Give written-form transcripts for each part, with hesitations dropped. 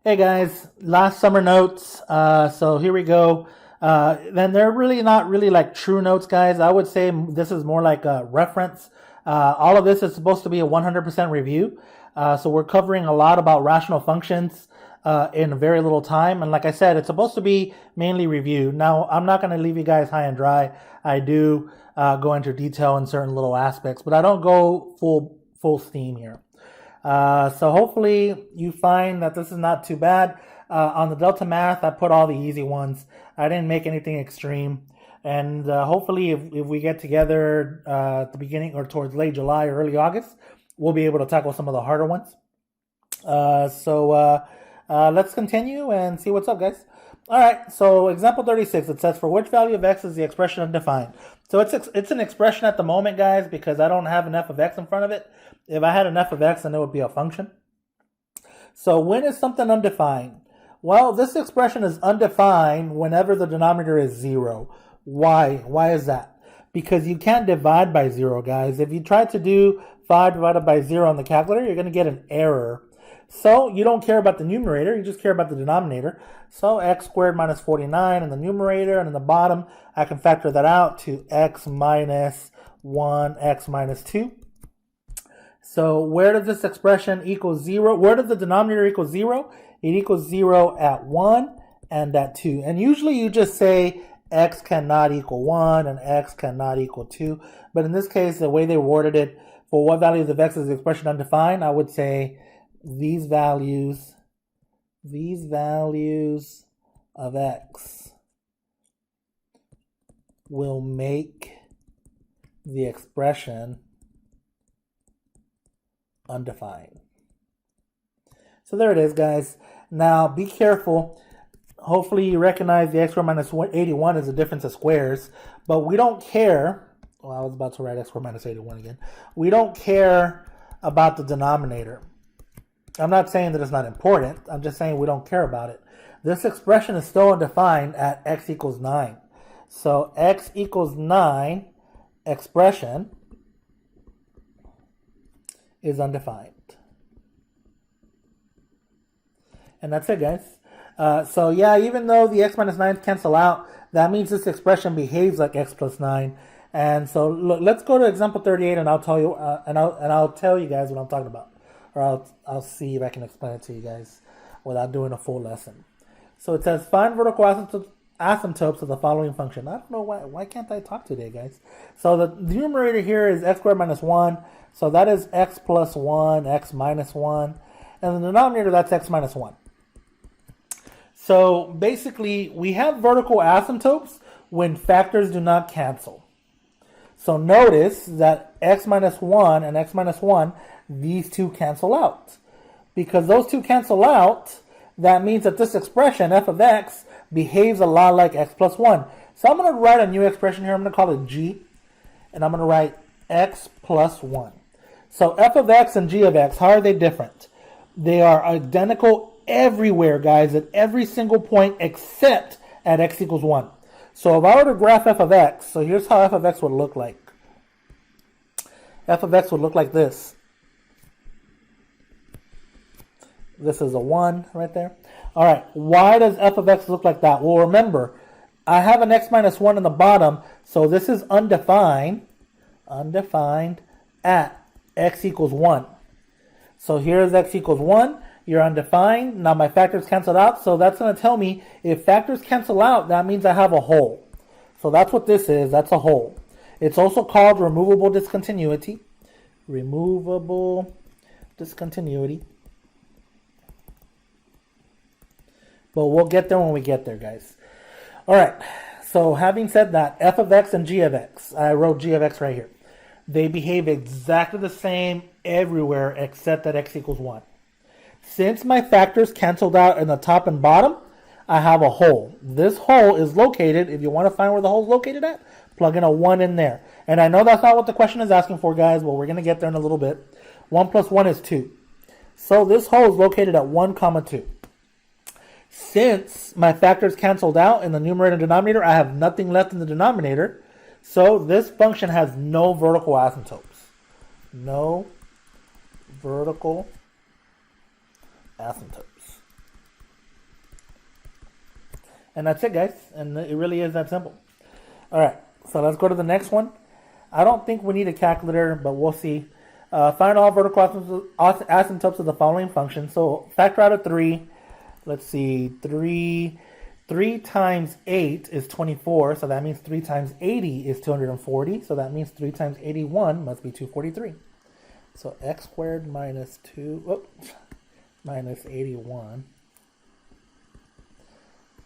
Hey guys, last summer notes. So here we go. Then they're really not really like true notes, guys. I would say this is more like a reference. All of this is supposed to be a 100% review. So we're covering a lot about rational functions in very little time. And like I said, it's supposed to be mainly review. Now, I'm not going to leave you guys high and dry. I do go into detail in certain little aspects, but I don't go full steam here. So hopefully you find that this is not too bad. On the Delta Math, I put all the easy ones. I didn't make anything extreme. And hopefully if we get together at the beginning or towards late July or early August, we'll be able to tackle some of the harder ones. So let's continue and see what's up, guys. All right, so example 36, it says for which value of x is the expression undefined? So it's an expression at the moment, guys, because I don't have an f of x in front of it. If I had an f of x, then it would be a function. So when is something undefined? Well, this expression is undefined whenever the denominator is 0. Why? Why is that? Because you can't divide by 0, guys. If you try to do 5 divided by 0 on the calculator, you're going to get an error. So you don't care about the numerator, you just care about the denominator. So x squared minus 49 in the numerator, and in the bottom, I can factor that out to x minus 1, x minus 2. So where does this expression equal 0? Where does the denominator equal 0? It equals 0 at 1 and at 2. And usually you just say x cannot equal 1 and x cannot equal 2. But in this case, the way they worded it, for what values of x is the expression undefined, I would say these values of x will make the expression undefined. So there it is, guys. Now be careful. Hopefully you recognize the x squared minus 81 is a difference of squares, but we don't care. Well, I was about to write x squared minus 81 again. We don't care about the denominator. I'm not saying that it's not important. I'm just saying we don't care about it. This expression is still undefined at x equals 9. So x equals 9 expression is undefined. And that's it, guys. So yeah, even though the x minus 9 cancel out, that means this expression behaves like x plus 9. And so look, let's go to example 38, and I'll tell you, I'll tell you guys what I'm talking about. Or I'll see if I can explain it to you guys without doing a full lesson. So it says find vertical asymptotes of the following function. I don't know why can't I talk today, guys? So the numerator here is x squared minus 1. So that is x plus 1, x minus 1. And the denominator, that's x minus 1. So basically, we have vertical asymptotes when factors do not cancel. So notice that x minus 1 and x minus 1, these two cancel out. Because those two cancel out, that means that this expression, f of x, behaves a lot like x plus 1. So I'm going to write a new expression here. I'm going to call it g. And I'm going to write x plus 1. So f of x and g of x, how are they different? They are identical everywhere, guys, at every single point except at x equals 1. So if I were to graph f of x, so here's how f of x would look like. F of x would look like this. This is a 1 right there. All right, why does f of x look like that? Well, remember, I have an x minus 1 in the bottom, so this is undefined at x equals 1. So here's x equals 1. You're undefined. Now my factors canceled out, so that's going to tell me if factors cancel out, that means I have a hole. So that's what this is. That's a hole. It's also called removable discontinuity. Removable discontinuity. But we'll get there when we get there, guys. All right. So having said that, f of x and g of x, I wrote g of x right here. They behave exactly the same everywhere except at x equals 1. Since my factors canceled out in the top and bottom, I have a hole. This hole is located, if you want to find where the hole is located at, plug in a 1 in there. And I know that's not what the question is asking for, guys, but we're going to get there in a little bit. 1 plus 1 is 2. So this hole is located at 1, 2. Since my factors canceled out in the numerator and denominator, I have nothing left in the denominator. So this function has no vertical asymptotes. No vertical asymptotes. And that's it, guys. And it really is that simple. All right, so let's go to the next one. I don't think we need a calculator, but we'll see. Find all vertical asymptotes of the following function. So factor out of 3. Let's see, 3 times 8 is 24, so that means 3 times 80 is 240, so that means 3 times 81 must be 243. So x squared minus 81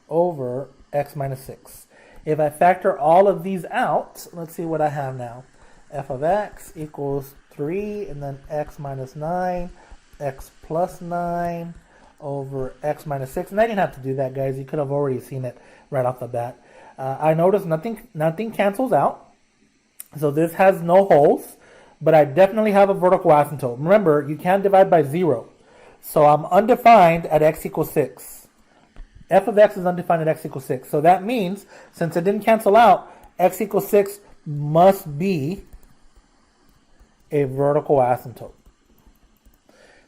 over x minus 6. If I factor all of these out, let's see what I have now. F of x equals 3, and then x minus 9, x plus 9, over x minus 6. And I didn't have to do that, guys. You could have already seen it right off the bat. I noticed nothing cancels out. So this has no holes, but I definitely have a vertical asymptote. Remember, you can't divide by 0. So I'm undefined at x equals 6. F of x is undefined at x equals 6. So that means, since it didn't cancel out, x equals 6 must be a vertical asymptote.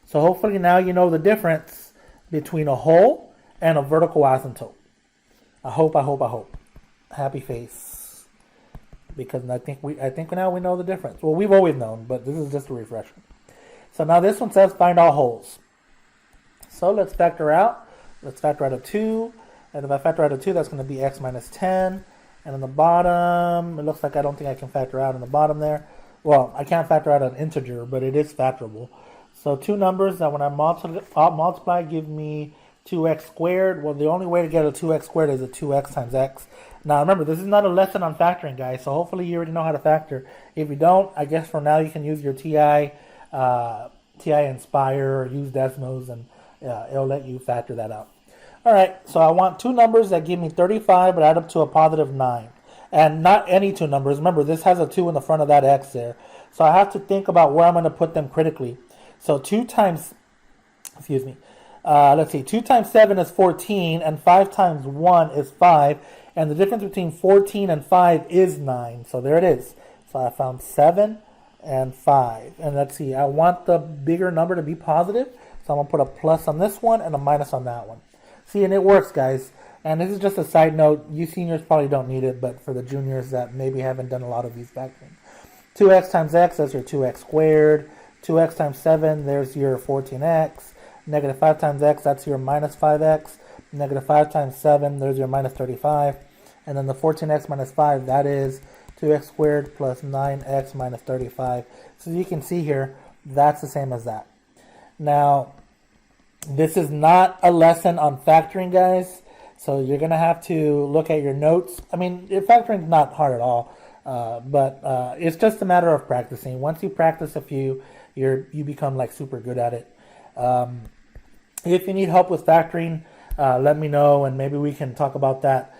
So hopefully now you know the difference between a hole and a vertical asymptote. I hope. Happy face. Because I think now we know the difference. Well, we've always known, but this is just a refresher. So now this one says find all holes. So let's factor out. Let's factor out a 2. And if I factor out a 2, that's going to be x minus 10. And on the bottom, it looks like I don't think I can factor out in the bottom there. Well, I can't factor out an integer, but it is factorable. So two numbers that when I multiply give me 2x squared. Well, the only way to get a 2x squared is a 2x times x. Now, remember, this is not a lesson on factoring, guys, so hopefully you already know how to factor. If you don't, I guess for now you can use your TI Inspire or use Desmos, and it'll let you factor that out. All right, so I want two numbers that give me 35 but add up to a positive 9. And not any two numbers. Remember, this has a 2 in the front of that x there. So I have to think about where I'm going to put them critically. So 2 times 7 is 14, and 5 times 1 is 5, and the difference between 14 and 5 is 9. So there it is. So I found 7 and 5. And let's see, I want the bigger number to be positive, so I'm going to put a plus on this one and a minus on that one. See, and it works, guys. And this is just a side note. You seniors probably don't need it, but for the juniors that maybe haven't done a lot of these factoring. 2x times x, that's your 2x squared. 2x times 7, there's your 14x. Negative 5 times x, that's your minus 5x. Negative 5 times 7, there's your minus 35. And then the 14x minus 5, that is 2x squared plus 9x minus 35. So you can see here, that's the same as that. Now, this is not a lesson on factoring, guys. So you're going to have to look at your notes. I mean, factoring is not hard at all. But it's just a matter of practicing. Once you practice a few, you become like super good at it. If you need help with factoring, let me know, and maybe we can talk about that.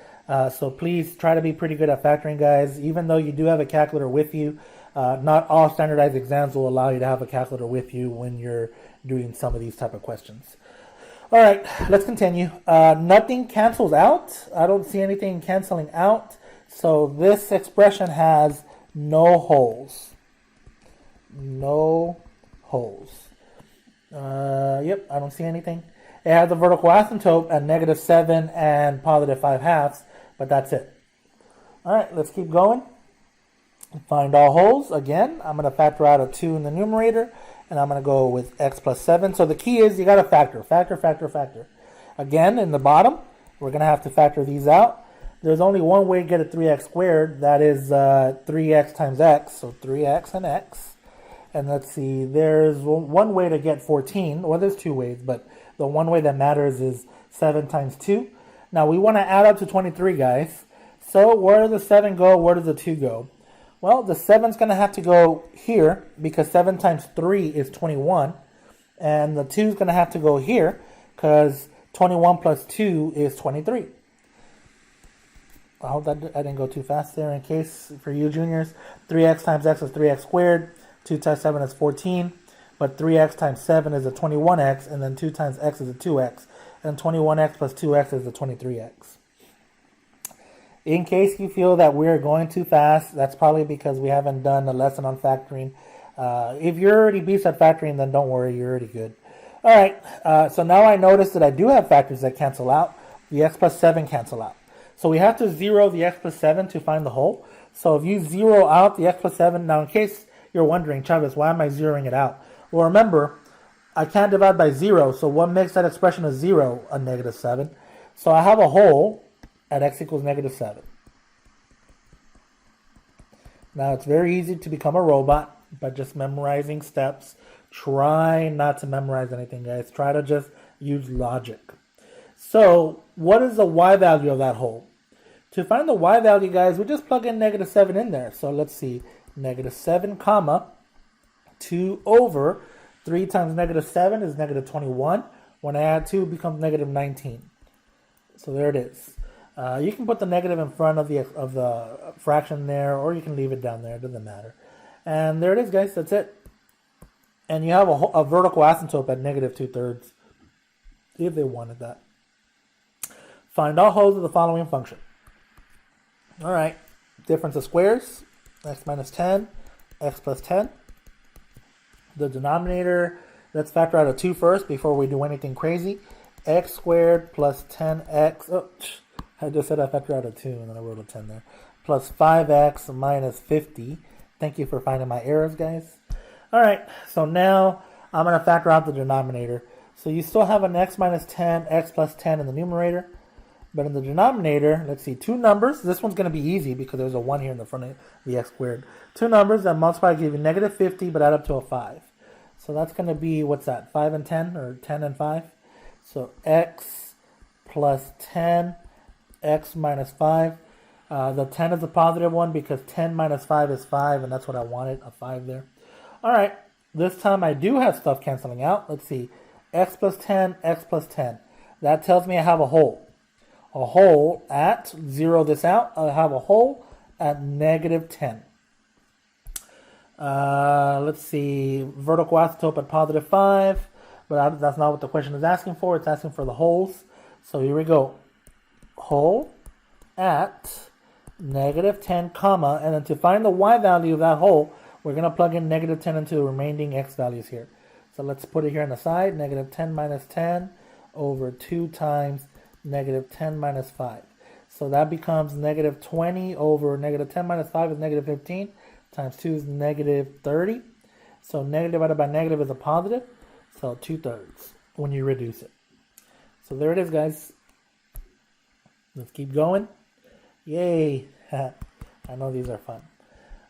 So please try to be pretty good at factoring, guys. Even though you do have a calculator with you, not all standardized exams will allow you to have a calculator with you when you're doing some of these type of questions. All right, let's continue. Nothing cancels out. I don't see anything canceling out. So this expression has no holes. No holes. Yep, I don't see anything. It has a vertical asymptote at negative 7 and positive 5/2, but that's it. All right, let's keep going. Find all holes. Again, I'm going to factor out a 2 in the numerator, and I'm going to go with x plus 7. So the key is you got to factor. Again, in the bottom, we're going to have to factor these out. There's only one way to get a 3x squared. That is 3x times x, so 3x and x. And let's see, there's one way to get 14. Well, there's two ways, but the one way that matters is 7 times 2. Now, we want to add up to 23, guys. So where does the 7 go? Where does the 2 go? Well, the 7's going to have to go here because 7 times 3 is 21. And the 2 is going to have to go here because 21 plus 2 is 23. I hope that I didn't go too fast there. In case for you juniors, 3x times x is 3x squared. 2 times 7 is 14. But 3x times 7 is a 21x. And then 2 times x is a 2x. And 21x plus 2x is a 23x. In case you feel that we're going too fast, that's probably because we haven't done a lesson on factoring. If you're already beast at factoring, then don't worry, you're already good. All right, so now I notice that I do have factors that cancel out, the x plus 7 cancel out. So we have to zero the x plus 7 to find the whole. So if you zero out the x plus 7, now in case you're wondering, Chavez, why am I zeroing it out? Well, remember, I can't divide by 0, so what makes that expression of 0 a negative 7? So I have a whole at x equals negative 7. Now it's very easy to become a robot by just memorizing steps. Try not to memorize anything, guys. Try to just use logic. So what is the y value of that whole? To find the y value, guys, we just plug in negative 7 in there. So let's see, negative 7 comma 2 over 3 times negative 7 is negative 21. When I add 2, it becomes negative 19. So there it is. You can put the negative in front of the fraction there, or you can leave it down there. It doesn't matter. And there it is, guys. That's it. And you have a vertical asymptote at negative 2/3, if they wanted that. Find all wholes of the following function. All right. Difference of squares, x minus 10, x plus 10. The denominator, let's factor out a 2 first before we do anything crazy. X squared plus 10x. Oh, I just said I factored out a 2 and then I wrote a 10 there. Plus 5x minus 50. Thank you for finding my errors, guys. All right, so now I'm going to factor out the denominator. So you still have an x minus 10, x plus 10 in the numerator. But in the denominator, let's see, two numbers. This one's going to be easy because there's a 1 here in the front of the x squared. Two numbers that multiply give you negative 50, but add up to a 5. So that's going to be, what's that, 5 and 10, or 10 and 5? So x plus 10, x minus 5. The 10 is a positive one because 10 minus 5 is 5, and that's what I wanted, a 5 there. All right, this time I do have stuff canceling out. Let's see, x plus 10, x plus 10. That tells me I have a whole. A whole at, zero this out, I have a whole at negative 10. Let's see, vertical asymptote at positive 5, but that's not what the question is asking for. It's asking for the wholes. So here we go. Whole at negative 10, comma, and then to find the y value of that whole, we're going to plug in negative 10 into the remaining x values here. So let's put it here on the side, negative 10 minus 10 over 2 times negative 10 minus 5. So that becomes negative 20 over negative 10 minus 5 is negative 15, times 2 is negative 30. So negative divided by negative is a positive, so 2/3 when you reduce it. So there it is, guys. Let's keep going. Yay. I know these are fun.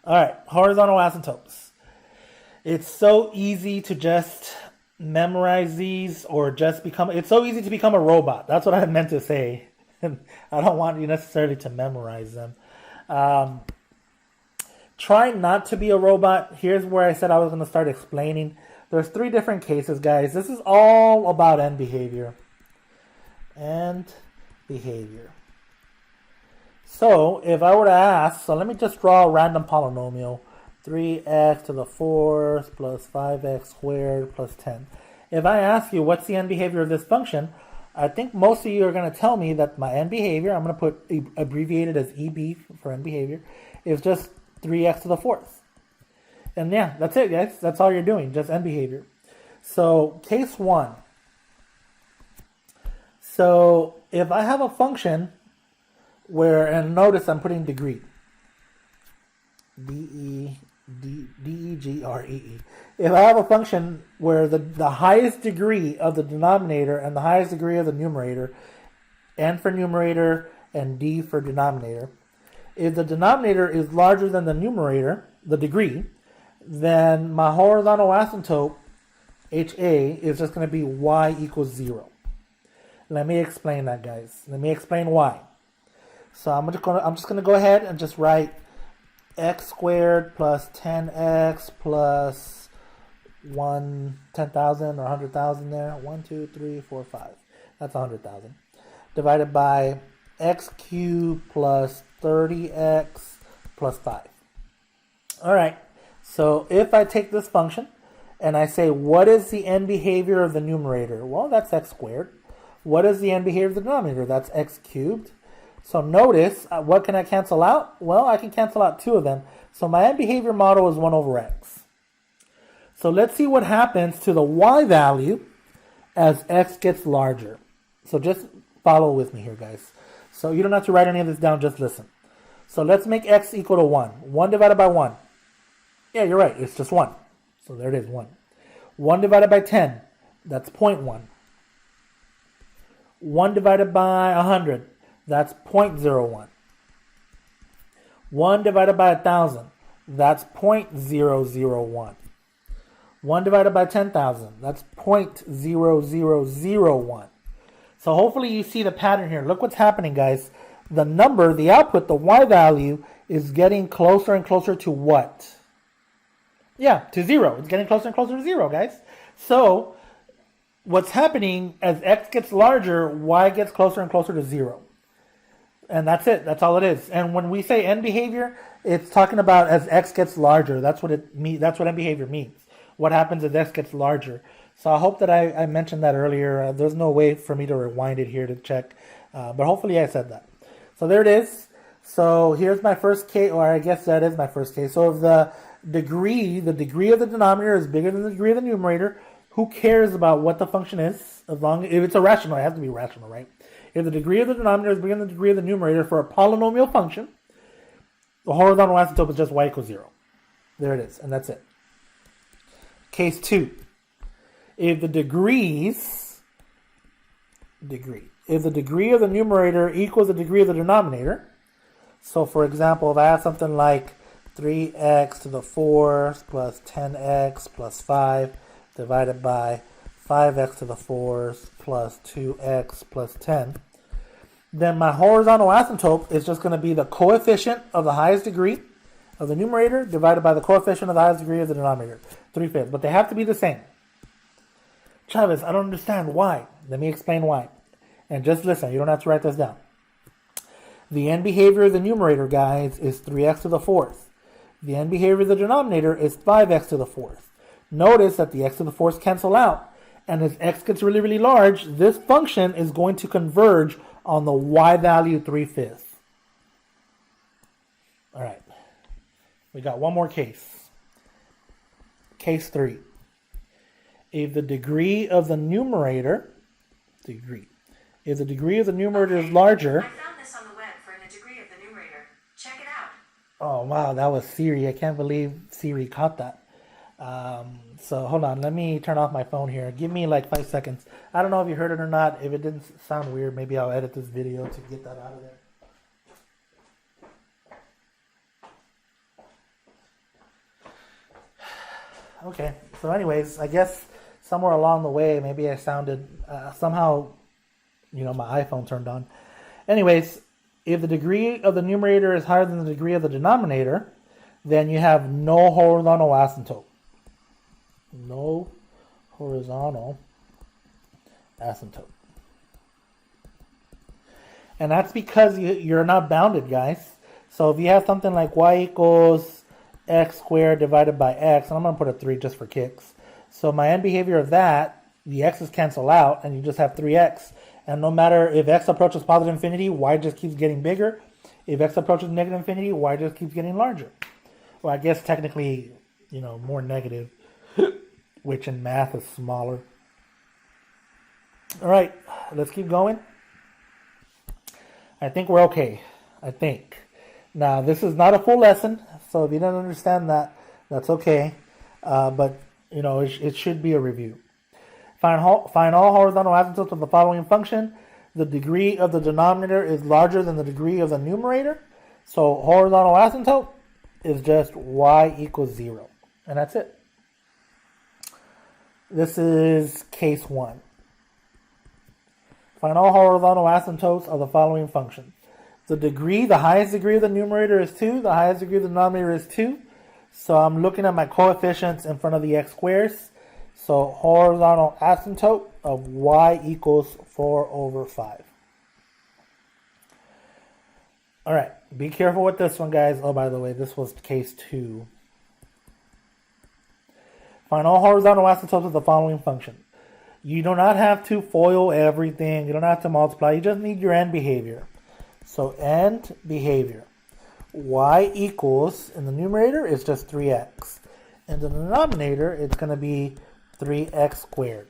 All right, horizontal asymptotes. It's so easy to just memorize these or just become, it's so easy to become a robot. That's what I meant to say. I don't want you necessarily to memorize them. Try not to be a robot. Here's where I said I was going to start explaining. There's 3 different cases, guys. This is all about end behavior. End behavior. So if I were to ask, so let me just draw a random polynomial. 3x to the 4th plus 5x squared plus 10. If I ask you what's the end behavior of this function, I think most of you are going to tell me that my end behavior, I'm going to put abbreviated as EB for end behavior, is just 3x to the 4th. And yeah, that's it, guys. That's all you're doing, just end behavior. So case 1. So if I have a function where, and notice I'm putting degree. D-E-G-R-E-E. If I have a function where the highest degree of the denominator and the highest degree of the numerator, n for numerator and d for denominator, if the denominator is larger than the numerator, the degree, then my horizontal asymptote, HA, is just going to be y equals 0. Let me explain that, guys. Let me explain why. So I'm just going to go ahead and just write x squared plus 10x plus 10,000 or 100,000 there. 1, 2, 3, 4, 5. That's 100,000. Divided by x cubed plus 30x plus 5. All right. So if I take this function and I say, what is the end behavior of the numerator? Well, that's x squared. What is the end behavior of the denominator? That's x cubed. So notice, what can I cancel out? Well, I can cancel out 2 of them. So my end behavior model is 1 over x. So let's see what happens to the y value as x gets larger. So just follow with me here, guys. So you don't have to write any of this down, just listen. So let's make x equal to 1. 1 divided by 1. Yeah, you're right, it's just 1. So there it is, 1. 1 divided by 10, that's 0.1. 1 divided by 100, that's 0.01. 1 divided by 1,000, that's 0.001. 1 divided by 10,000, that's 0.0001. So hopefully you see the pattern here. Look what's happening, guys. The number, the output, the y value is getting closer and closer to what? Yeah, to 0. It's getting closer and closer to 0, guys. So what's happening as x gets larger, y gets closer and closer to 0. And that's it. That's all it is. And when we say end behavior, it's talking about as x gets larger. That's what it means. That's what end behavior means. What happens as x gets larger. So I hope that I mentioned that earlier. There's no way for me to rewind it here to check. But hopefully I said that. So there it is. So here's my first case, or I guess that is my first case. So if the degree of the denominator is bigger than the degree of the numerator, who cares about what the function is? As long as if it's a rational, it has to be rational, right? If the degree of the denominator is bigger than the degree of the numerator for a polynomial function, the horizontal asymptote is just y equals 0. There it is, and that's it. Case 2. If the degree of the numerator equals the degree of the denominator, so for example, if I have something like 3x to the 4th plus 10x plus 5 divided by 5x to the 4th plus 2x plus 10, then my horizontal asymptote is just going to be the coefficient of the highest degree of the numerator divided by the coefficient of the highest degree of the denominator, 3/5. But they have to be the same. Chavez, I don't understand why. Let me explain why. And just listen, you don't have to write this down. The end behavior of the numerator, guys, is 3x to the 4th. The end behavior of the denominator is 5x to the 4th. Notice that the x to the 4th cancel out. And as x gets really, really large, this function is going to converge on the y value 3/5. All right. We got one more case. Case 3. If the degree of the numerator, is larger. I found this on the web for the degree of the numerator. Check it out. Oh, wow, that was Siri. I can't believe Siri caught that. So hold on, let me turn off my phone here. Give me like 5 seconds. I don't know if you heard it or not. If it didn't sound weird, maybe I'll edit this video to get that out of there. Okay, so anyways, I guess somewhere along the way, maybe I sounded, somehow, my iPhone turned on. Anyways, if the degree of the numerator is higher than the degree of the denominator, then you have no horizontal asymptote. No horizontal asymptote. And that's because you're not bounded, guys. So if you have something like y equals x squared divided by x, and I'm going to put a 3 just for kicks. So my end behavior of that, the x's cancel out, and you just have 3x. And no matter if x approaches positive infinity, y just keeps getting bigger. If x approaches negative infinity, y just keeps getting larger. Well, I guess technically, more negative, which in math is smaller. All right, let's keep going. I think we're okay. I think. Now, this is not a full lesson, so if you don't understand that, that's okay. But, it should be a review. Find all horizontal asymptotes of the following function. The degree of the denominator is larger than the degree of the numerator. So horizontal asymptote is just y equals 0. And that's it. This is case 1. Find all horizontal asymptotes of the following function. The highest degree of the numerator is 2. The highest degree of the denominator is 2. So I'm looking at my coefficients in front of the x squares. So horizontal asymptote of y equals 4/5. All right, be careful with this one, guys. Oh, by the way, this was case 2. Find all horizontal asymptotes of the following function. You do not have to FOIL everything. You don't have to multiply. You just need your end behavior. So end behavior. Y equals, in the numerator, it's just 3x. In the denominator, it's going to be 3x squared.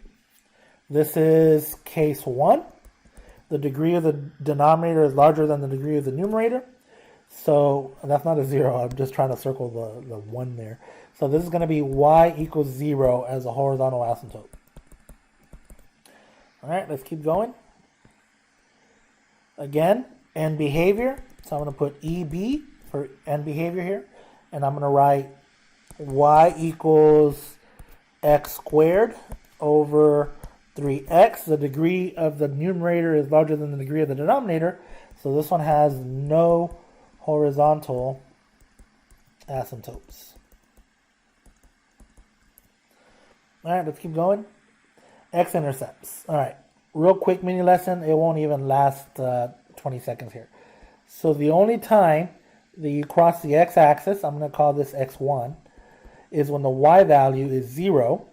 This is case 1. the degree of the denominator is larger than the degree of the numerator. So that's not a 0. I'm just trying to circle the 1 there. So this is going to be y equals 0 as a horizontal asymptote. All right, let's keep going. Again, end behavior. So I'm going to put EB for end behavior here. And I'm going to write y equals x squared over 3x. The degree of the numerator is larger than the degree of the denominator. So this one has no horizontal asymptotes. All right, let's keep going. X-intercepts. All right, real quick mini lesson. It won't even last 20 seconds here. So the only time that you cross the x-axis, I'm going to call this x1, is when the y value is 0.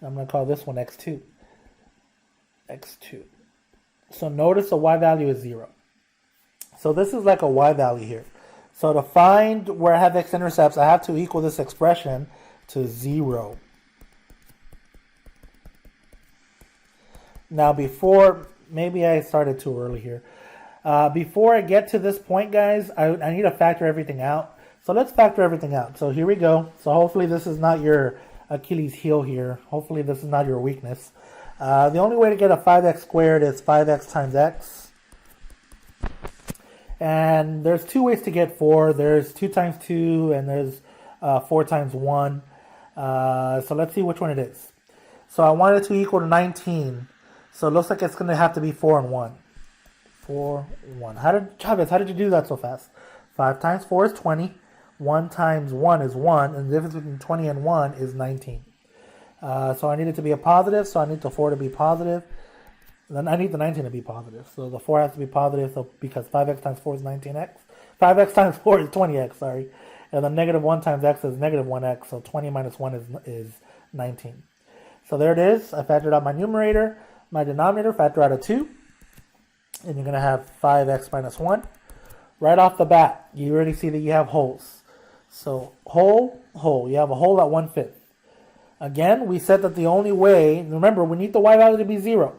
I'm going to call this one x2. x2. So notice the y value is 0. So this is like a y value here. So to find where I have x-intercepts, I have to equal this expression to 0. Now before, maybe I started too early here. Before I get to this point, guys, I need to factor everything out. So let's factor everything out. So here we go. So hopefully this is not your Achilles heel here. Hopefully this is not your weakness. The only way to get a 5x squared is 5x times x. And there's two ways to get 4. There's 2 times 2 and there's 4 times 1. So let's see which one it is. So I want it to equal to 19. So it looks like it's going to have to be 4 and 1. 4, 1. Chavez, how did you do that so fast? 5 times 4 is 20. 1 times 1 is 1. And the difference between 20 and 1 is 19. So I need it to be a positive. So I need the 4 to be positive. Then I need the 19 to be positive. So the 4 has to be positive. So because 5x times 4 is 19x. 5x times 4 is 20x, sorry. And then negative 1 times x is negative 1x. So 20 minus 1 is 19. So there it is. I factored out my numerator. My denominator, factor out a 2. And you're going to have 5x minus 1. Right off the bat, you already see that you have holes. So hole, hole. You have a hole at 1/5. Again, we said that the only way, remember, we need the y value to be 0.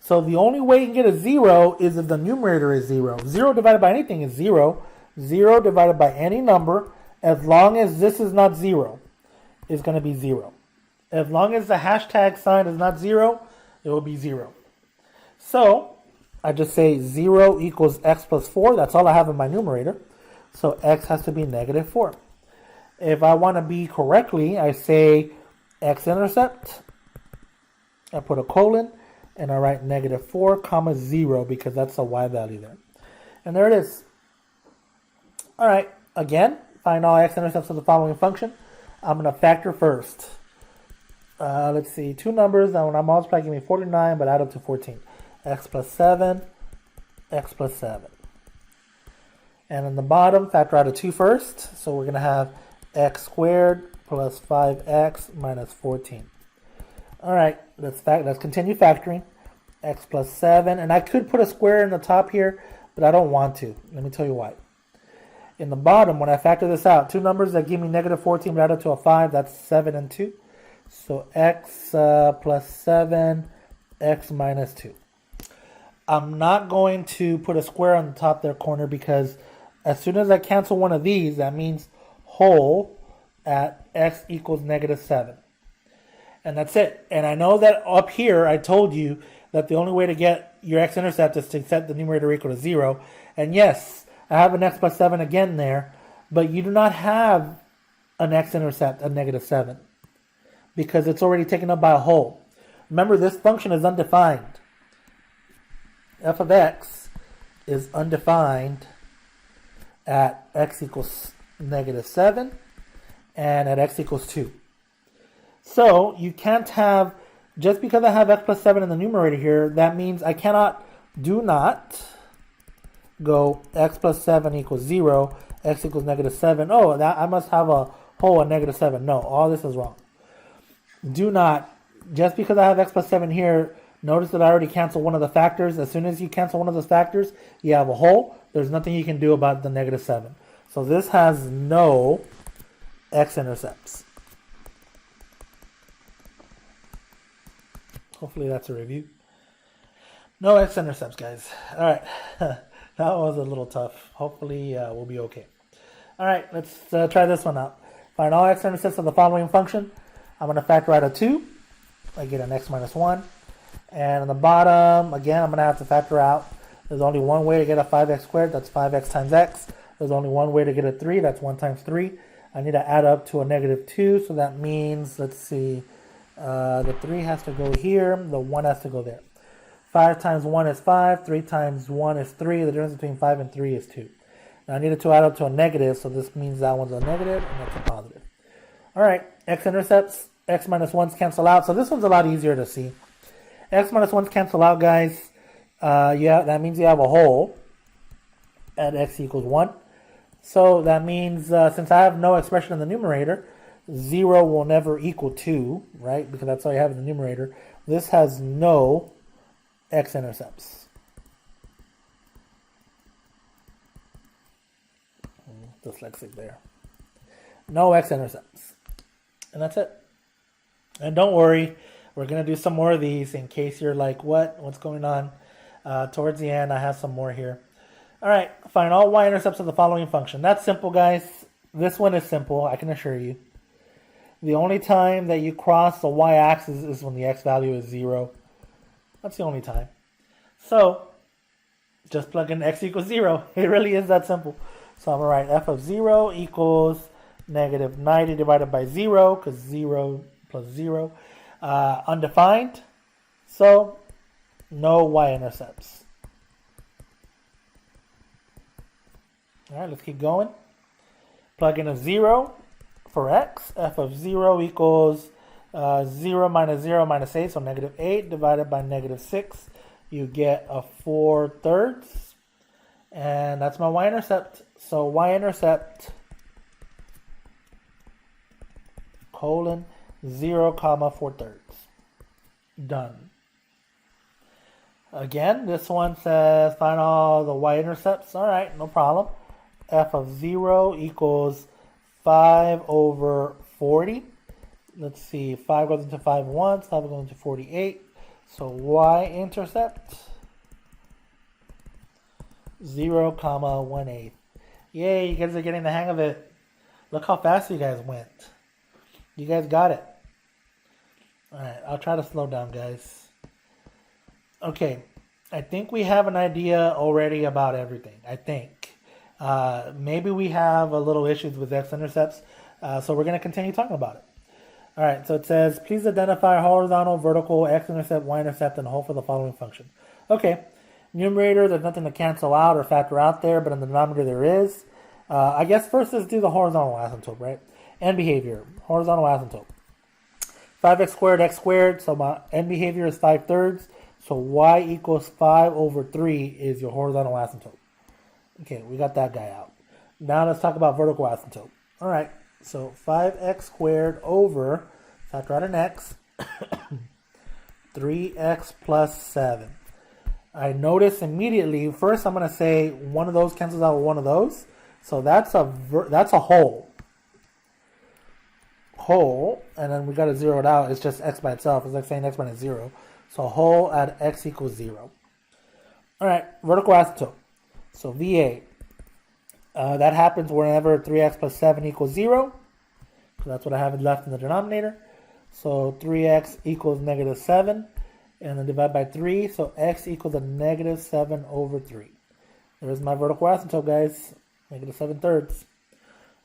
So the only way you can get a 0 is if the numerator is 0. 0 divided by anything is 0. 0 divided by any number, as long as this is not 0, is going to be 0. As long as the hashtag sign is not 0, it will be 0. So I just say 0 equals x plus 4. That's all I have in my numerator. So x has to be negative 4. If I want to be correctly, I say x-intercept. I put a colon. And I write negative 4 comma 0 because that's a y value there. And there it is. All right. Again, find all x-intercepts of the following function. I'm going to factor first. Let's see. 2 numbers. Now when I multiply, give me 49, but add up to 14. X plus 7. X plus 7. And in the bottom, factor out a 2 first. So we're going to have x squared plus 5x minus 14. All right, let's continue factoring. X plus 7. And I could put a square in the top here, but I don't want to. Let me tell you why. In the bottom, when I factor this out, 2 numbers that give me negative 14 but add up to a 5, that's 7 and 2. So x plus 7, x minus 2. I'm not going to put a square on the top there corner because as soon as I cancel one of these, that means whole at x equals negative 7. And that's it. And I know that up here I told you that the only way to get your x-intercept is to set the numerator equal to 0. And yes, I have an x plus 7 again there, but you do not have an x-intercept at negative 7 because it's already taken up by a whole. Remember, this function is undefined. F of x is undefined at x equals negative 7 and at x equals 2. So you can't have, just because I have x plus 7 in the numerator here, that means I do not go x plus 7 equals 0, x equals negative 7. Oh, I must have a whole at negative 7. No, all this is wrong. Do not, just because I have x plus 7 here, notice that I already canceled one of the factors. As soon as you cancel one of those factors, you have a whole. There's nothing you can do about the negative 7. So this has no x-intercepts. Hopefully that's a review. No x-intercepts, guys. All right. That was a little tough. Hopefully, we'll be okay. All right, let's try this one out. Find all x-intercepts of the following function. I'm going to factor out a 2. I get an x minus 1. And on the bottom, again, I'm going to have to factor out. There's only one way to get a 5x squared. That's 5x times x. There's only one way to get a 3. That's 1 times 3. I need to add up to a negative 2. So that means, let's see, the 3 has to go here. The 1 has to go there. 5 times 1 is 5. 3 times 1 is 3. The difference between 5 and 3 is 2. Now I needed to add up to a negative, so this means that one's a negative and that's a positive. All right, x-intercepts, x minus 1s cancel out. So this one's a lot easier to see. X minus 1s cancel out, guys. Yeah, that means you have a hole at x equals 1. So that means since I have no expression in the numerator, 0 will never equal 2, right? Because that's all you have in the numerator. This has no x-intercepts. Dyslexic there. No x-intercepts. And that's it. And don't worry, we're going to do some more of these in case you're like, what's going on? Towards the end, I have some more here. All right, find all y-intercepts of the following function. That's simple, guys. This one is simple, I can assure you. The only time that you cross the y-axis is when the x value is 0. That's the only time. So, just plug in x equals 0. It really is that simple. So I'm going to write f of 0 equals negative 90 divided by 0, because 0 plus 0. Undefined. So, no y-intercepts. All right, let's keep going. Plug in a 0 for x. F of 0 equals 0 minus 0 minus 8, so negative 8 divided by negative 6. You get a 4/3. And that's my y-intercept. So y-intercept colon 0 comma 4/3. Done. Again, this one says find all the y-intercepts. All right, no problem. F of 0 equals 5 over 40. Let's see, 5 goes into 5 once, 5 goes into 48. So y-intercept 0 comma 1/8. Yay, you guys are getting the hang of it. Look how fast you guys went. You guys got it. Alright, I'll try to slow down, guys. Okay, I think we have an idea already about everything. I think. Maybe we have a little issues with x-intercepts, so we're going to continue talking about it. Alright, so it says, please identify horizontal, vertical, x-intercept, y-intercept, and hold for the following function. Okay, numerator, there's nothing to cancel out or factor out there, but in the denominator there is. I guess first let's do the horizontal asymptote, right? End behavior, horizontal asymptote. 5x squared, x squared, so my end behavior is 5/3, so y equals 5 over 3 is your horizontal asymptote. Okay, we got that guy out. Now let's talk about vertical asymptote. All right, so 5x squared over, factor out an x, 3x plus 7. I notice immediately, first I'm going to say one of those cancels out with one of those. So that's a whole. Whole, and then we got to zero it out. It's just x by itself. It's like saying x minus 0. So whole at x equals 0. All right, vertical asymptote. So VA. That happens whenever 3x plus 7 equals 0. So that's what I have left in the denominator. So 3x equals negative 7. And then divide by 3. So x equals a negative 7 over 3. There's my vertical asymptote, guys. Negative 7/3.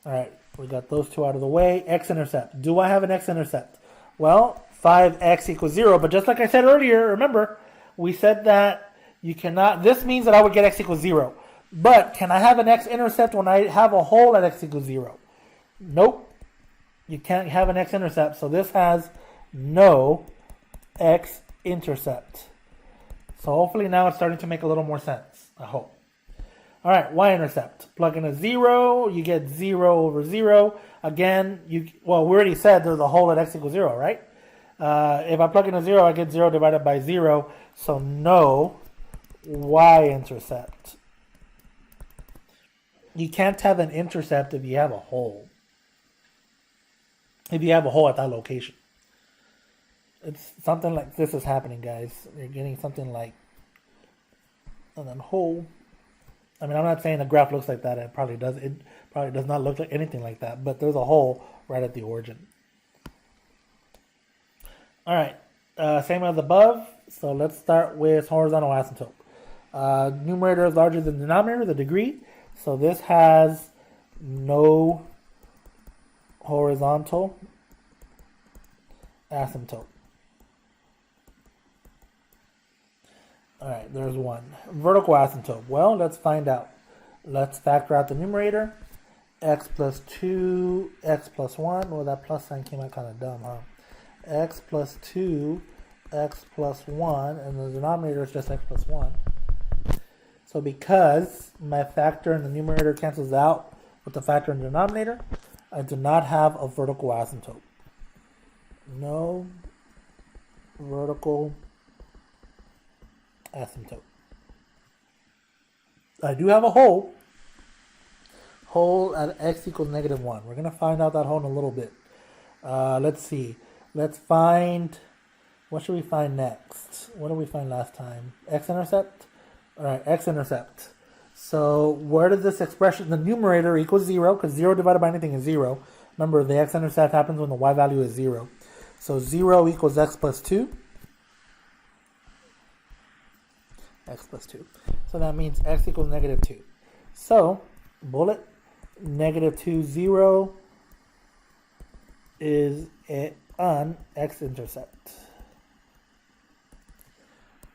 All right, we got those two out of the way. X-intercept. Do I have an x-intercept? Well, 5x equals 0. But just like I said earlier, remember, we said that you cannot, this means that I would get x equals 0. But can I have an x-intercept when I have a hole at x equals 0? Nope. You can't have an x-intercept. So this has no x-intercept. So hopefully now it's starting to make a little more sense. I hope. All right, y-intercept. Plug in a 0, you get 0 over 0. Again, we already said there's a hole at x equals 0, right? If I plug in a 0, I get 0 divided by 0. So no y-intercept. You can't have an intercept if you have a hole. If you have a hole at that location. It's something like this is happening, guys. You're getting something like and then whole. I mean, I'm not saying the graph looks like that. It probably does. It probably does not look like anything like that. But there's a hole right at the origin. All right. Same as above. So let's start with horizontal asymptote. Numerator is larger than denominator, the degree. So this has no horizontal asymptote. All right, there's one. Vertical asymptote. Well, let's find out. Let's factor out the numerator. X plus 2, x plus 1. Well, that plus sign came out kind of dumb, huh? X plus 2, x plus 1, and the denominator is just x plus 1. So because my factor in the numerator cancels out with the factor in the denominator, I do not have a vertical asymptote. No vertical asymptote. I do have a hole at x equals -1. We're going to find out that hole in a little bit. Let's see. Let's find, what should we find next? What did we find last time? X-intercept? All right, x-intercept. So where does this expression, the numerator equals 0, because 0 divided by anything is 0. Remember, the x-intercept happens when the y value is 0. So 0 equals x plus 2. X plus 2. So that means x equals -2. So, bullet, -2, 0 is an x-intercept.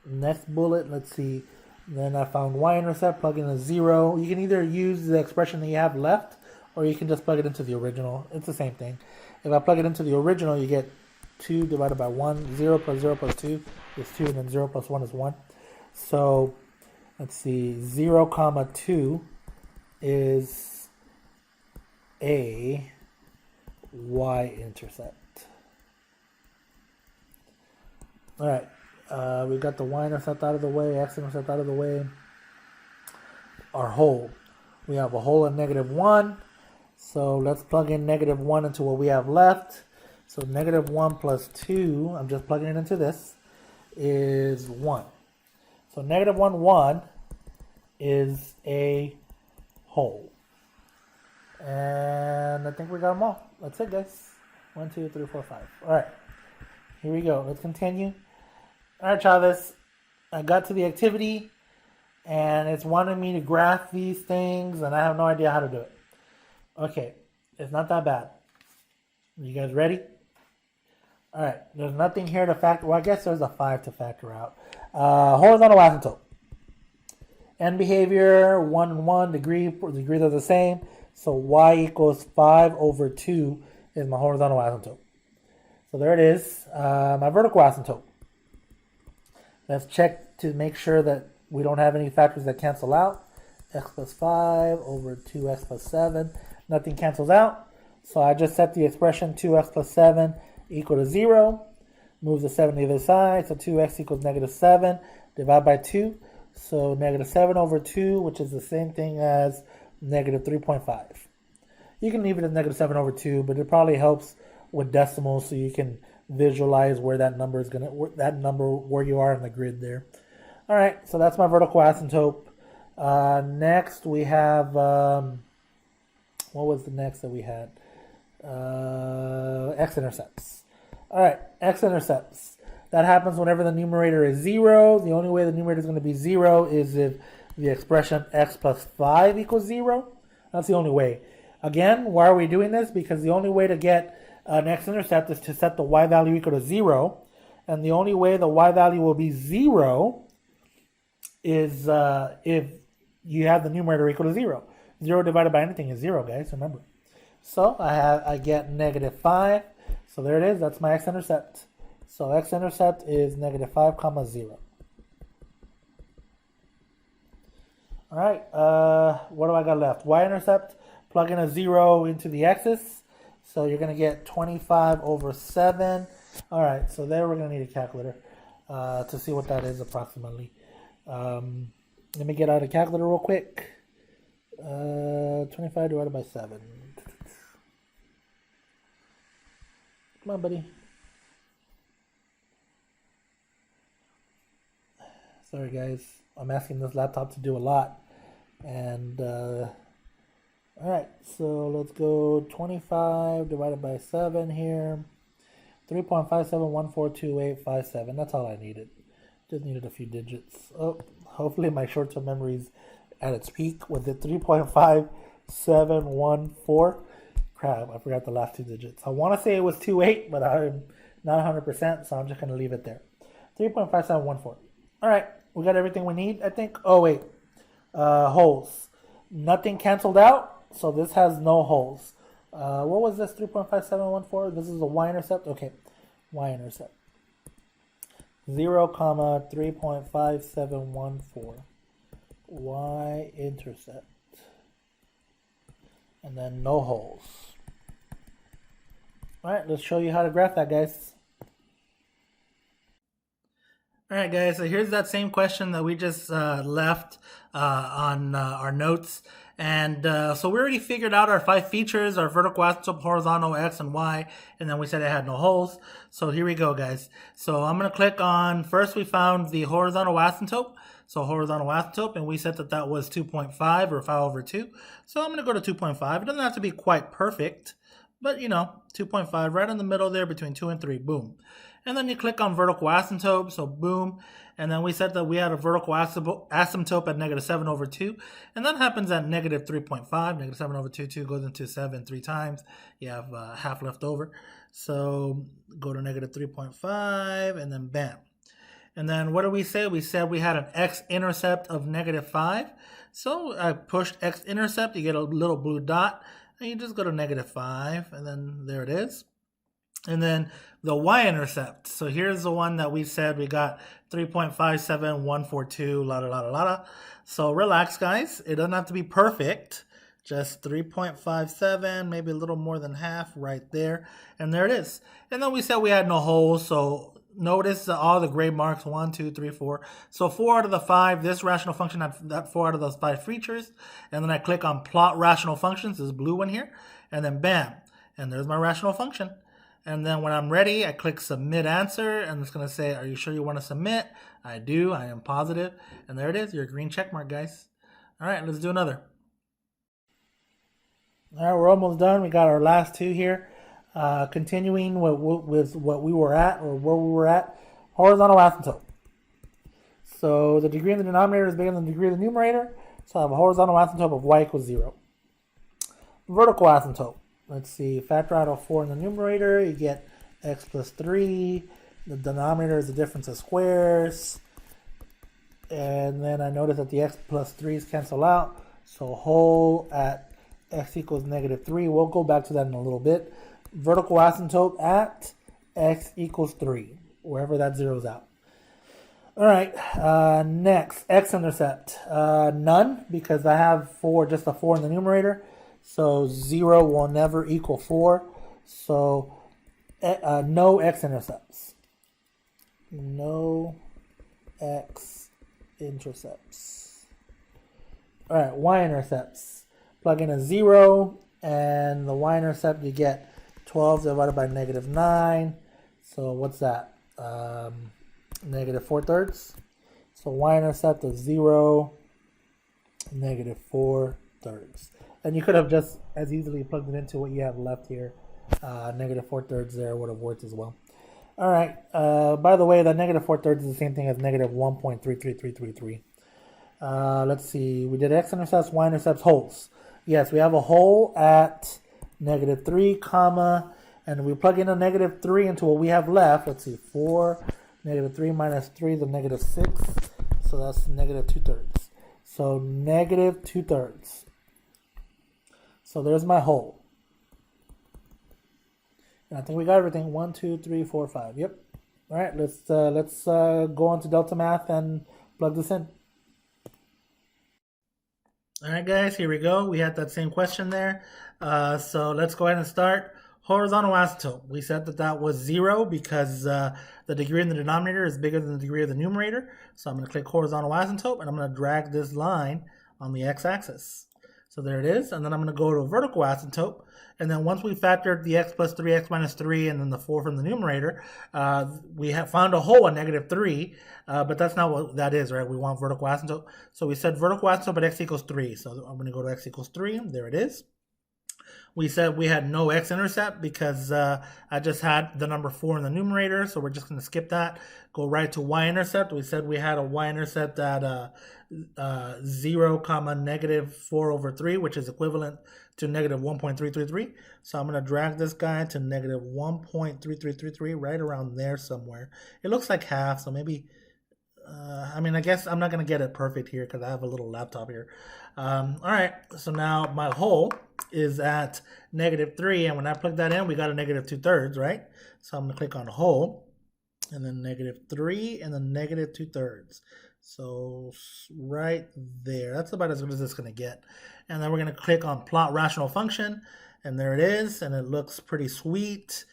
Next bullet, let's see. Then I found y-intercept, plug in a 0. You can either use the expression that you have left, or you can just plug it into the original. It's the same thing. If I plug it into the original, you get 2 divided by 1. 0 plus 0 plus 2 is 2, and then 0 plus 1 is 1. So, let's see, 0 comma 2 is a y-intercept. All right, we got the y-intercept out of the way, x-intercept out of the way. Our hole. We have a hole at -1. So let's plug in -1 into what we have left. So -1 plus 2, I'm just plugging it into this, is 1. So -1, 1 is a hole. And I think we got them all. That's it, guys. 1, 2, 3, 4, 5. All right. Here we go. Let's continue. All right, Chavez. I got to the activity, and it's wanting me to graph these things, and I have no idea how to do it. Okay. It's not that bad. You guys ready? All right. There's nothing here to factor. Well, I guess there's a 5 to factor out. Horizontal asymptote. End behavior, 1 and 1, degrees are the same. So y equals 5 over 2 is my horizontal asymptote. So there it is, my vertical asymptote. Let's check to make sure that we don't have any factors that cancel out. X plus 5 over 2x plus 7. Nothing cancels out. So I just set the expression 2x plus 7 equal to 0. Move the 7 to the other side. So 2x equals -7. Divide by 2. So -7 over 2, which is the same thing as -3.5. You can leave it as -7 over 2, but it probably helps with decimals so you can visualize where that number is where you are in the grid there. All right, so that's my vertical asymptote. Next we have, what was the next that we had? X-intercepts. All right, x-intercepts. That happens whenever the numerator is 0. The only way the numerator is going to be 0 is if the expression x plus 5 equals 0. That's the only way. Again, why are we doing this? Because the only way to get an x-intercept is to set the y value equal to 0. And the only way the y value will be 0 is if you have the numerator equal to 0. 0 divided by anything is 0, guys, remember. So I get -5. So there it is. That's my x-intercept. So x-intercept is -5 comma 0. All right. What do I got left? Y-intercept. Plug in a 0 into the x-axis. So you're going to get 25 over 7. All right. So there we're going to need a calculator to see what that is approximately. Let me get out a calculator real quick. 25 divided by 7. Come on, buddy. Sorry, guys. I'm asking this laptop to do a lot. And all right, so let's go 25 divided by 7 here. 3.57142857. That's all I needed. Just needed a few digits. Oh, hopefully my short-term memory's at its peak with the 3.5714. Crap, I forgot the last two digits. I want to say it was 28, but I'm not 100%, so I'm just going to leave it there. 3.5714. All right, we got everything we need, I think. Oh, wait. Holes. Nothing canceled out, so this has no holes. What was this 3.5714? This is a y-intercept? Okay, y-intercept. 0, 3.5714. Y-intercept. And then no holes. Alright, let's show you how to graph that, guys. Alright guys, so here's that same question that we just left on our notes. And so we already figured out our 5 features, our vertical, asymptote, horizontal, x, and y, and then we said it had no holes. So here we go, guys. So I'm going to click on, first we found the horizontal asymptote. So horizontal asymptote, and we said that that was 2.5 or 5/2. So I'm going to go to 2.5. It doesn't have to be quite perfect, but you know, 2.5 right in the middle there between 2 and 3, boom. And then you click on vertical asymptote, so boom. And then we said that we had a vertical asymptote at -7/2. And that happens at -3.5. -7/2, 2 goes into 7 3 times. You have half left over. So go to -3.5 and then bam. And then what did we say? We said we had an x-intercept of -5. So I pushed x-intercept, you get a little blue dot. And you just go to -5 and then there it is. And then the y-intercept. So here's the one that we said we got 3.57142, la la la la la. So relax, guys. It doesn't have to be perfect. Just 3.57, maybe a little more than half right there. And there it is. And then we said we had no holes. So notice all the gray marks, 1, 2, 3, 4. So 4 out of the 5, this rational function had that 4 out of those 5 features. And then I click on plot rational functions, this blue one here. And then bam. And there's my rational function. And then when I'm ready, I click submit answer, and it's going to say, are you sure you want to submit? I do. I am positive. And there it is, your green check mark, guys. All right, let's do another. All right, we're almost done. We got our last 2 here. Continuing with what we were at, or where we were at, horizontal asymptote. So the degree of the denominator is bigger than the degree of the numerator. So I have a horizontal asymptote of y equals 0. Vertical asymptote. Let's see, factor out of 4 in the numerator, you get x plus 3. The denominator is the difference of squares. And then I notice that the x plus 3's cancel out. So whole at x equals -3. We'll go back to that in a little bit. Vertical asymptote at x equals 3, wherever that zeroes out. All right, next, x-intercept. None, because I have 4, just a 4 in the numerator. So 0 will never equal 4. So no x-intercepts. No x-intercepts. All right, y-intercepts. Plug in a 0, and the y-intercept you get 12 divided by -9. So what's that? -4/3. So y-intercept of 0, -4/3. And you could have just as easily plugged it into what you have left here. -4/3 there would have worked as well. All right. By the way, that -4/3 is the same thing as -1.33333. Let's see. We did x-intercepts, y-intercepts, holes. Yes, we have a hole at -3, comma, and we plug in a -3 into what we have left. Let's see. 4, -3 minus 3 is a -6. So that's -2/3. So -2/3. So there's my hole. And I think we got everything. 1, 2, 3, 4, 5. Yep. All right. Let's go on to Delta Math and plug this in. All right, guys. Here we go. We had that same question there. So let's go ahead and start. Horizontal asymptote. We said that that was 0 because the degree in the denominator is bigger than the degree of the numerator. So I'm going to click horizontal asymptote, and I'm going to drag this line on the x-axis. So So there it is. And then I'm going to go to a vertical asymptote. And then once we factored the x plus 3, x minus 3, and then the 4 from the numerator, we have found a hole at negative 3, but that's not what that is, right? We want vertical asymptote. So we said vertical asymptote at x equals 3. So I'm going to go to x equals 3. There it is. We said we had no x-intercept because I just had the number 4 in the numerator, so we're just going to skip that. Go right to y-intercept. We said we had a y-intercept at 0, comma, negative 4 over 3, which is equivalent to negative 1.333. So I'm going to drag this guy to negative 1.3333, right around there somewhere. It looks like half, so maybe... I mean, I guess I'm not going to get it perfect here because I have a little laptop here. All right, so now my hole is at negative 3, and when I plug that in, we got a negative 2/3, right? So I'm going to click on hole, and then negative 3, and then negative 2/3. So right there, that's about as good as it's going to get. And then we're going to click on plot rational function, and there it is, and it looks pretty sweet.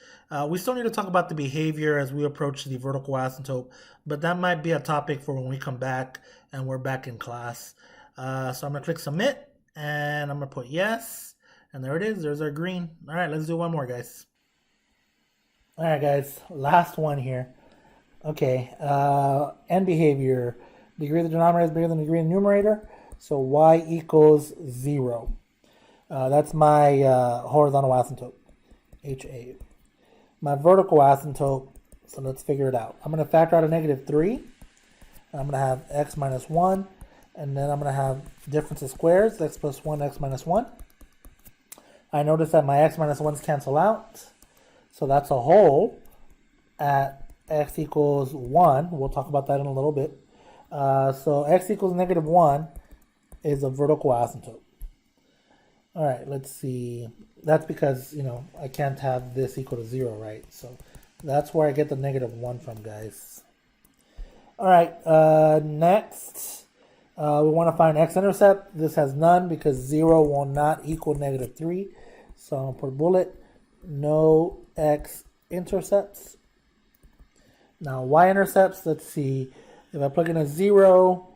We still need to talk about the behavior as we approach the vertical asymptote, but that might be a topic for when we come back and we're back in class. So I'm going to click submit, and I'm going to put yes, and there it is. There's our green. All right, let's do one more, guys. All right, guys, last one here. Okay, end behavior. Degree of the denominator is bigger than the degree of the numerator, so y equals 0. That's my horizontal asymptote, HA. My vertical asymptote, so let's figure it out. I'm going to factor out a negative 3. I'm going to have x minus 1, and then I'm going to have difference of squares, x plus 1, x minus 1. I notice that my x minus 1's cancel out, so that's a hole at x equals 1. We'll talk about that in a little bit. So x equals negative 1 is a vertical asymptote. All right, let's see. That's because, you know, I can't have this equal to 0, right? So that's where I get the negative 1 from, guys. All right, next, we want to find x-intercept. This has none because 0 will not equal negative 3. So I'm going to put a bullet, no x-intercepts. Now, y-intercepts, let's see. If I plug in a 0,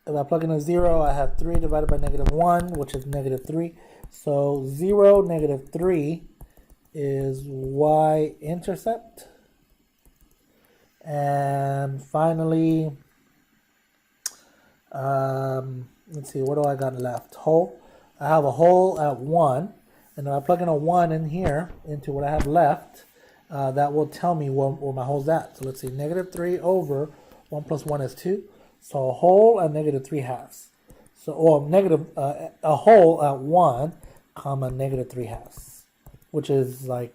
I have 3 divided by negative 1, which is negative 3. So 0, negative 3 is y-intercept. And finally, let's see, what do I got left? Hole. I have a hole at 1. And if I plug in a 1 in here into what I have left, that will tell me where my hole's at. So let's see, negative 3 over 1 plus 1 is 2. So a hole at negative 3/2. So, or negative, a hole at 1, comma, negative 3/2, which is like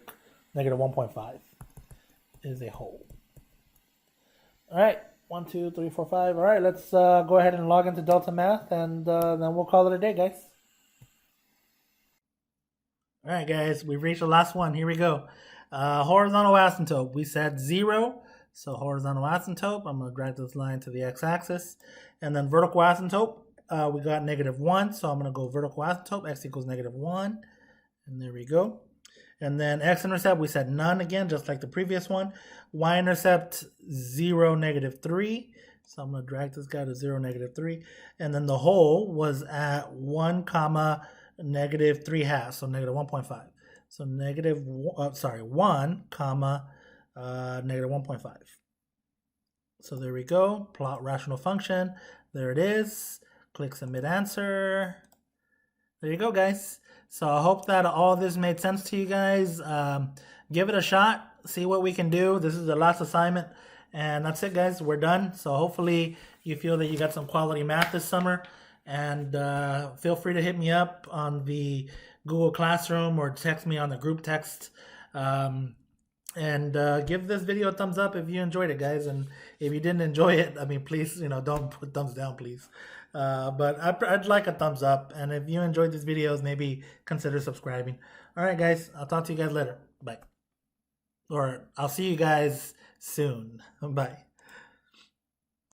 negative 1.5 is a hole. All right, 1, 2, 3, 4, 5. All right, let's go ahead and log into Delta Math, and then we'll call it a day, guys. All right, guys, we've reached the last one. Here we go. Horizontal asymptote. We said 0. So horizontal asymptote, I'm going to drag this line to the x-axis. And then vertical asymptote, we got negative 1. So I'm going to go vertical asymptote, x equals negative 1. And there we go. And then x-intercept, we said none again, just like the previous one. Y-intercept, 0, negative 3. So I'm going to drag this guy to 0, negative 3. And then the hole was at 1, comma, negative 3/2, so negative 1.5. So negative, 1, comma, negative 1.5. So there we go. Plot rational function. There it is. Click submit answer. There you go, guys. So I hope that all this made sense to you guys. Give it a shot. See what we can do. This is the last assignment. And that's it, guys. We're done. So hopefully you feel that you got some quality math this summer. And feel free to hit me up on the Google Classroom or text me on the group text. And give this video a thumbs up if you enjoyed it, guys. And if you didn't enjoy it, I mean, please, don't put thumbs down, please. But I'd like a thumbs up. And if you enjoyed these videos, maybe consider subscribing. All right, guys. I'll talk to you guys later. Bye. Or I'll see you guys soon. Bye.